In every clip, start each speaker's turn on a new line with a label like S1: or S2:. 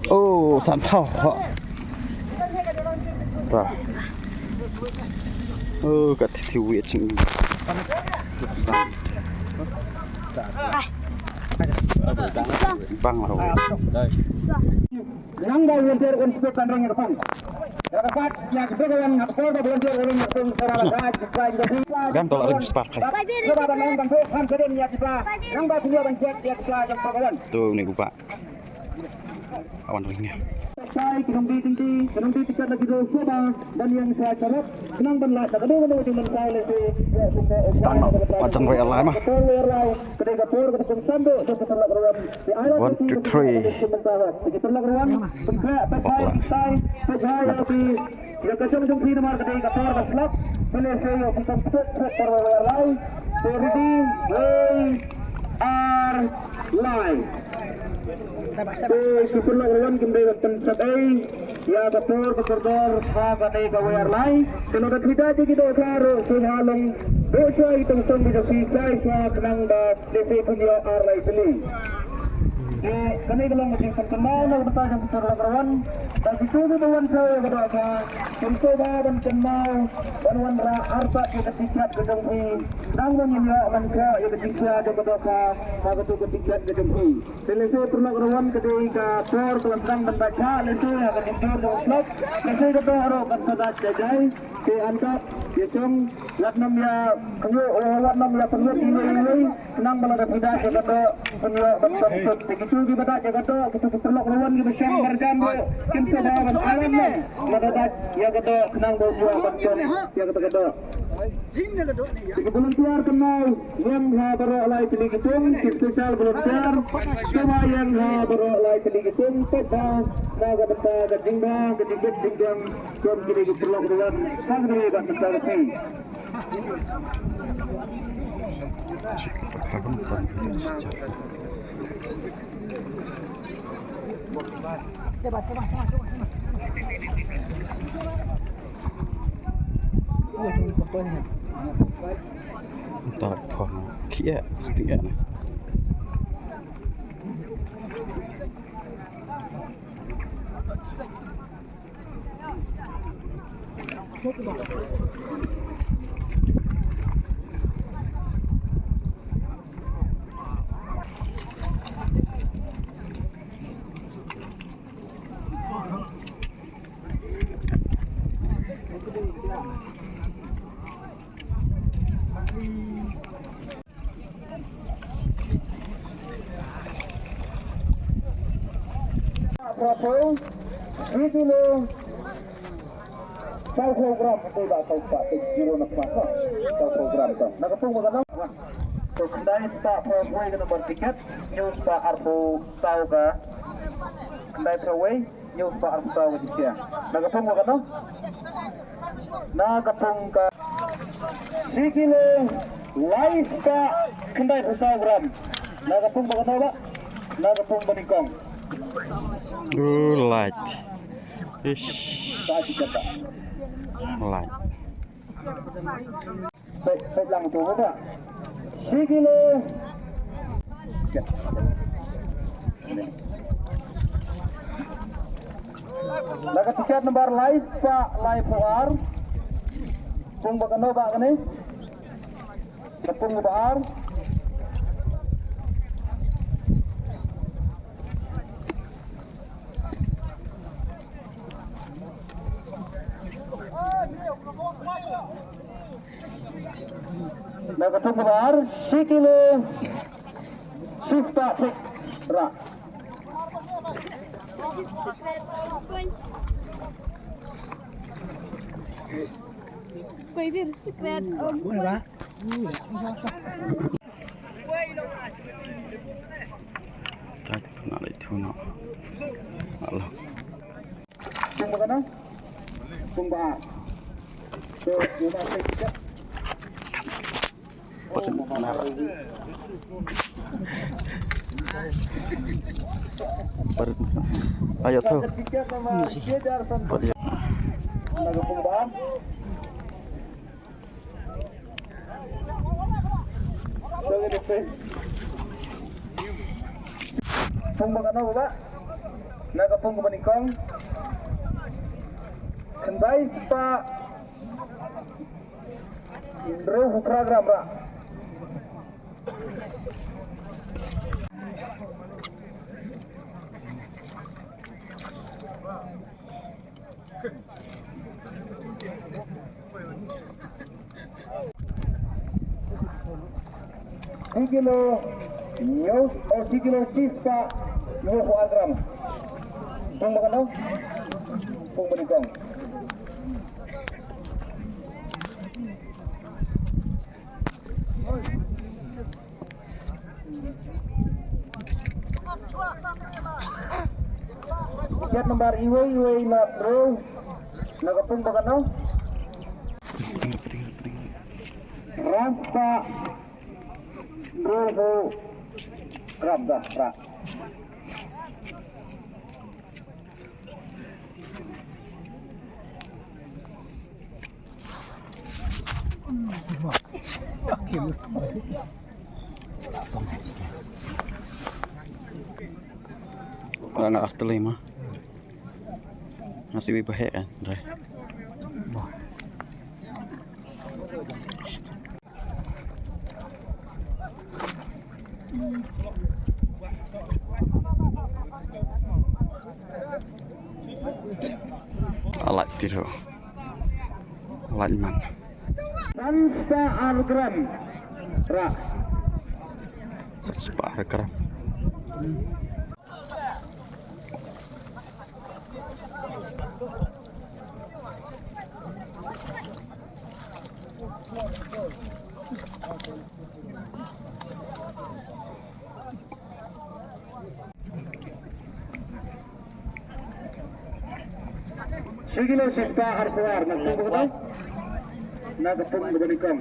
S1: Oh, sản phao họ. Và cả thiếu vị chính băng là đây.
S2: Yang volunteer untuk kandang yang depan. Rapat yang kebetulan ngapor volunteer orang yang depan serang
S1: Gam tol ada dispark.
S2: Coba bangun bantu kan keden ya kita. Yang baru dia bancet dia kita yang pakawan.
S1: Tuh nih Pak. Awan ringnya.
S2: Saya kenumbi tiket lagi dulu coba dan yang saya corok senang benar. Kedua cuma saya lebih
S1: Stang macam royal lah mah. 1, 2, 3.
S2: Ya kacung jumpi nomor ketiga kapor baslap pilih saya untuk terwalai ready way are live super lawan kembali tempat ya kapor bekerja kata kawar lai kalau tidak kita taruh sehalung dosa itu sung bisa selesai semua tenang dah lebih punya are beli kami kalau mesti kenal nak bertanya tentang lawan dan itu tuan saya berdoa untuk dan kenal dan wanra arta ketika gedung ini nanggung ya mangka ya ketika ada berdoa maka itu ketika gedung ini selesai perlawanan ketika por kelentang dan baca itu ya ketika doslok selesai itu harus bersadat jajai diangkat yacung latnam ya kayu latnam ya perlu ini nang melada tidak ketika punya bentuk begitu kita jaga kita perlawanan kita siang berjambu kita bawa alam melada ya kita kenang bawa bentuk ya kita volunteer kenal yang beroleh peligitung spesial volunteer semua yang beroleh peligitung total naga beta gajingga gajinggit jinggam jom jadi perlakuan sangri dan seterusnya coba
S1: Entar kon kia setia.
S2: Prabowo itu loh tahu program itu tak tahu pak jiro nak masuk tahu program tu nak apa macam mana so kendai pak Prabowo yang nomor tiket news pak Arbo tahu ke kendai Prabowo news pak Arbo tahu ke dia nak apa macam mana nak apa ke sikile live pak kendai program nak apa macam mana nak apa benikong
S1: Light. Ish. Light.
S2: Saya lang tu apa? Sikile. Laga tiket nomor live Pak live war. Pung bakano ba kani? Pung baar. Nakapung baar, sikile, sifta ra.
S3: Quay về secret om.
S1: Boleh ba? Tak kenal itu nak. Allah.
S2: Pung bakano? Pung baar. So, muna tiket.
S1: Ayo tuh.
S2: pung magano ba? Nagapung kumanikong. Kembali pa Indro program ra. Kilo news o kilo sispa news program. Pung magano? Pung manikong. Tiket nomor iwe na bro. Nagapung bagano. Rampa bro ramda ra.
S1: Wala na afterlay mah. Masih may bahe kan, Dre. Alat tiru. Alat man.
S2: Tanpa argram ra.
S1: Sepak rekram.
S2: Sigilo sisa arpuar nagpungkot. Nagapung manikong.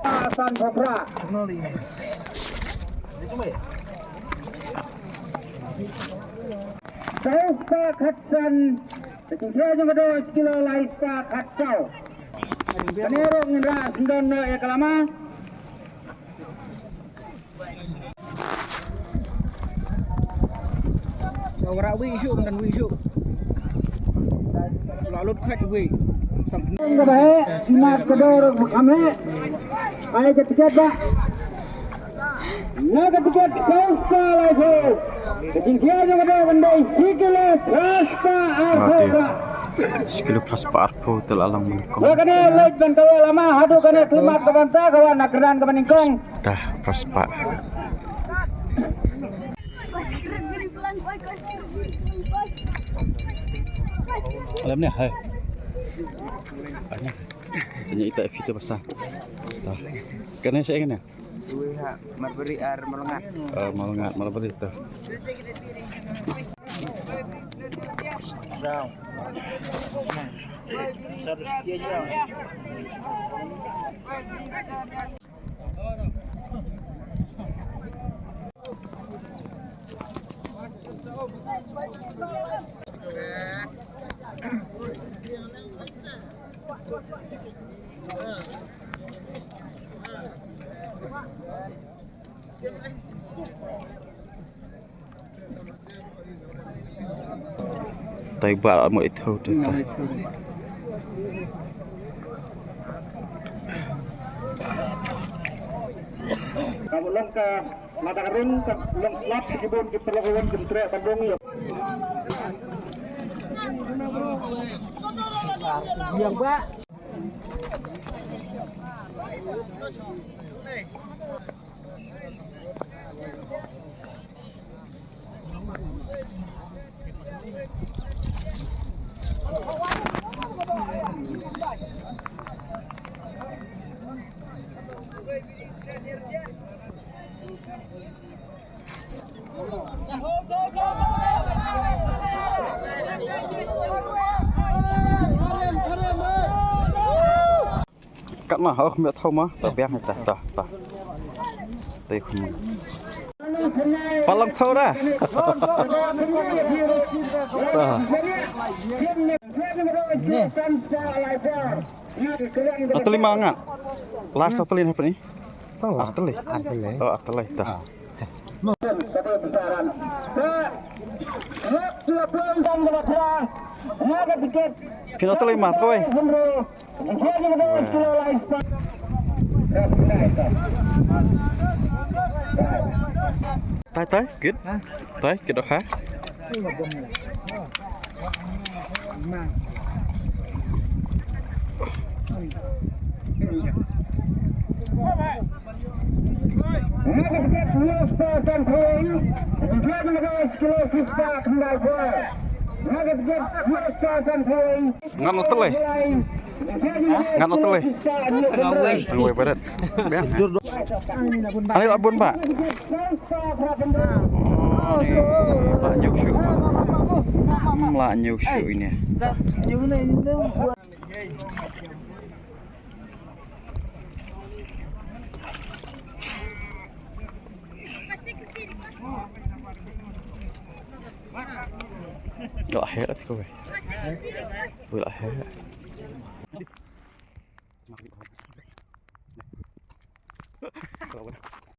S2: Asan Bopra. Saupa Khatsan. Ketinggian juga do sekilo laispa Khatsau. Kanero ngira sendono ya kalama.
S4: Orang wing shoot dengan wing shoot. Lalu kat wing.
S2: Enggak baik, simak kedor kami. Ayo ketiket pak. Nah ketiket saupa lagi. Ketinggian juga do bendai sekilo laispa arpa.
S1: Sekilo plus parpo tel alang menikong.
S2: Kalau kena light ban kau lama, hadu kena klimat kebanta kawan nak keran ke meningkong.
S1: Dah prospa. Alam ni hai. Banyak. Banyak itak kita besar. Dah. Kena saya kena.
S4: Dua hak marberi ar melengat.
S1: Melengat malah beri tu.
S4: Jauh. Harus dia jauh.
S1: Tay bal mo ito tu.
S2: Kamu lengka mata kering leng lap kibun diperlakukan kentrek Bandung ya.
S4: Yang Pak.
S1: Cắt mà không biết thâu mà, tao biết hay ta ta ta. Đây không. Palong thâu ra. Ateli mangat. Las ateli apa nih? Ateli. Oh, ateli. Tah. Kino ateli mat kowe. Tai, good. Tai, good ha. Ngan hotel eh? Ngan hotel eh? Tengah berat. Biar. Ani labun pak. Lah nyusuk. Lah nyusuk ini. Gak herat kowe. Gak herat.